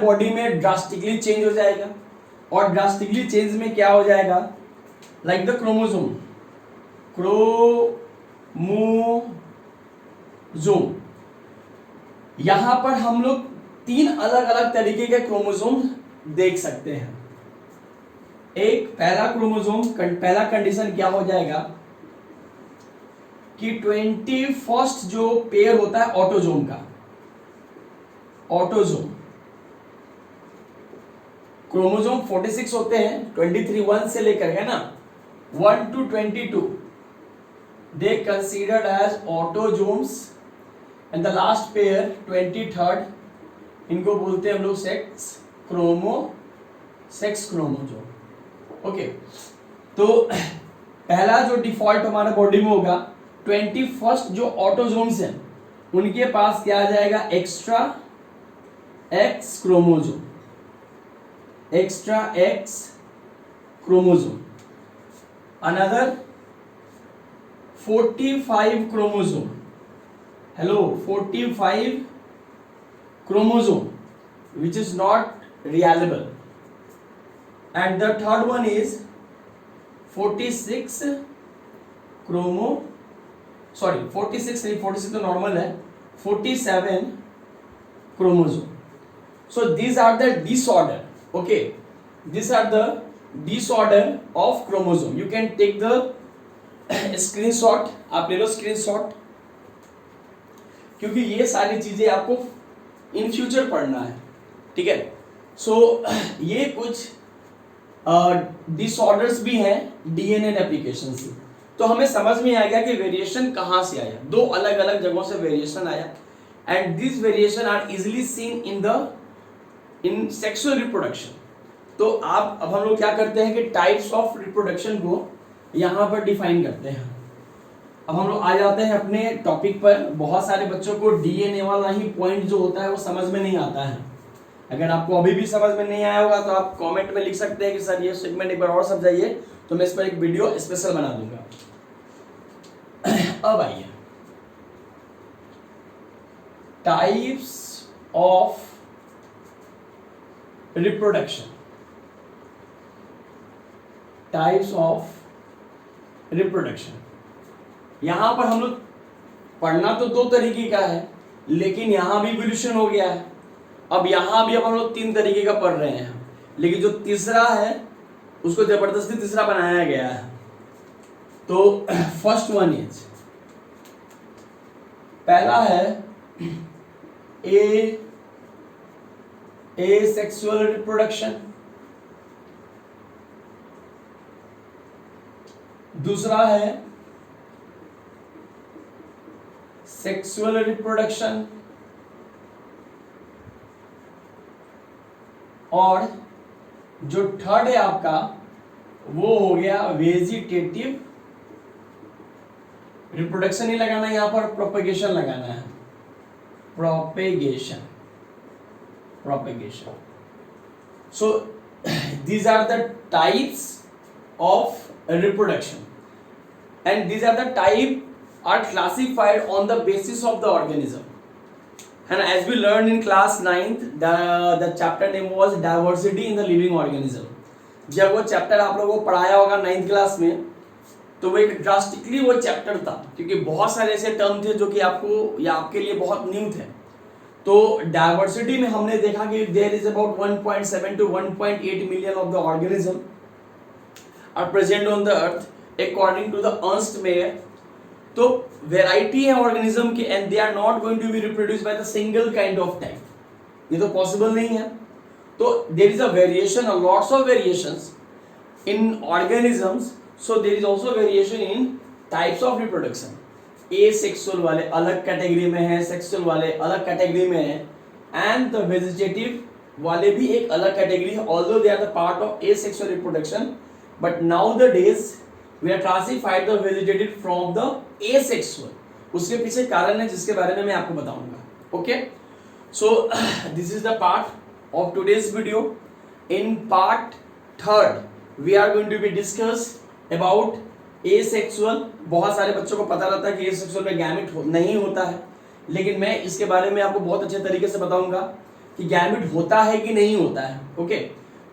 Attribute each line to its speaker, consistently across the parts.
Speaker 1: Body में drastically change हो जाएगा। और ड्रास्टिकली चेंज में क्या हो जाएगा, लाइक द क्रोमोसोम, क्रोमोसोम, यहां पर हम लोग 3 अलग अलग तरीके के क्रोमोसोम देख सकते हैं। एक पहला क्रोमोसोम, पहला कंडीशन क्या हो जाएगा कि 21st जो पेयर होता है ऑटोजोम का, ऑटोजोम, क्रोमोसोम 46 होते हैं, 23 1 से लेकर है ना 1 to 22 they considered as autosomes and the last pair 23rd इनको बोलते हैं हम लोग सेक्स क्रोमोसोम। ओके, तो पहला जो डिफॉल्ट हमारा बॉडी में होगा 21st जो ऑटोजोम्स हैं उनके पास क्या आ जाएगा, extra x chromosome, extra x chromosome. Another 45 chromosome, hello 45 chromosome which is not reliable, and the third one is 46 तो नॉर्मल है, 47 chromosome. So these are the disorder, okay, these are the disorder of chromosome. You can take the screenshot, आप ले लो screenshot, क्योंकि ये सारी चीजें आपको in future पढ़ना है, ठीक है। सो ये कुछ डिसऑर्डर्स भी हैं डीएनए रेप्लिकेशन से। तो हमें समझ में आ गया कि वेरिएशन कहाँ से आया, 2 अलग अलग जगहों से वेरिएशन आया, and this variation are easily seen in sexual reproduction. तो अब हम लोग क्या करते हैं कि टाइप्स ऑफ रिप्रोडक्शन को यहाँ पर डिफाइन करते हैं। अब हम लोग आ जाते हैं अपने टॉपिक पर। बहुत सारे बच्चों को डीएनए वाला ही पॉइंट जो होता है वो समझ में नहीं आता है। अगर आपको अभी भी समझ में नहीं आया होगा तो आप कमेंट में लिख सकते हैं कि सर ये सेगमेंट एक बार और समझाइए, तो मैं इस पर एक वीडियो स्पेशल बना दूंगा। अब आइए, types of reproduction, types of reproduction. यहां पर हम लोग पढ़ना तो 2 तरीके का है, लेकिन यहां भी इवोल्यूशन हो गया है। अब यहां भी अब हम लोग 3 तरीके का पढ़ रहे हैं, लेकिन जो तीसरा है उसको जबरदस्ती तीसरा बनाया गया है। तो फर्स्ट वन इज, पहला है एसेक्सुअल रिप्रोडक्शन, दूसरा है सेक्सुअल रिप्रोडक्शन, और जो थर्ड है आपका वो हो गया वेजिटेटिव रिप्रोडक्शन। ही लगाना है यहां पर, प्रोपेगेशन लगाना है, propagation. So these are the types of reproduction, and these are the type are classified on the basis of the organism. And as we learned in class 9th, the chapter name was diversity in the living organism. जब वो chapter आप लोगों को पढ़ाया होगा 9th class में, तो वो एक ड्रास्टिकली वो चैप्टर था, क्योंकि बहुत सारे ऐसे टर्म थे जो कि आपको या आपके लिए बहुत न्यू थे। तो डाइवर्सिटी में हमने देखा कि there is about 1.7 to 1.8 million of the organism are present on the earth according to the Ernst Mayr. तो वैरायटी है ऑर्गेनिज्म के, and they are not going to be reproduced by the single kind of type, ये तो possible नहीं है। तो there is a variation, lots of variations in organisms, so there is also variation in types of reproduction. Asexual वाले अलग category में है, sexual वाले अलग कैटेगरी में है, एंड द वेजिटेटिव वाले भी एक अलग कैटेगरी है, although they are the part of asexual reproduction, but now the days we are classified the vegetative from the asexual। उसके पीछे कारण है जिसके बारे में मैं आपको बताऊंगा। Okay, so this is the part of today's video. In part 3rd we are going to be discuss about asexual. बहुत सारे बच्चों को पता रहता है कि एसेक्सुअल में गैमेट नहीं होता है, लेकिन मैं इसके बारे में आपको बहुत अच्छे तरीके से बताऊंगा। कि गैमेट होता है कि नहीं होता है. ओके,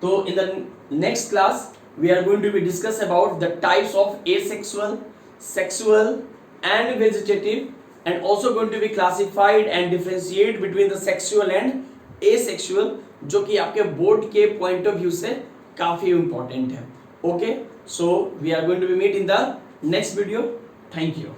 Speaker 1: तो इन the next class we are going to be discuss about the types of asexual, sexual and vegetative, and also going to be classified and differentiate between the sexual and asexual, जो कि आपके board के point of view से काफी important है. Okay, so we are going to be meet in the next video. Thank you.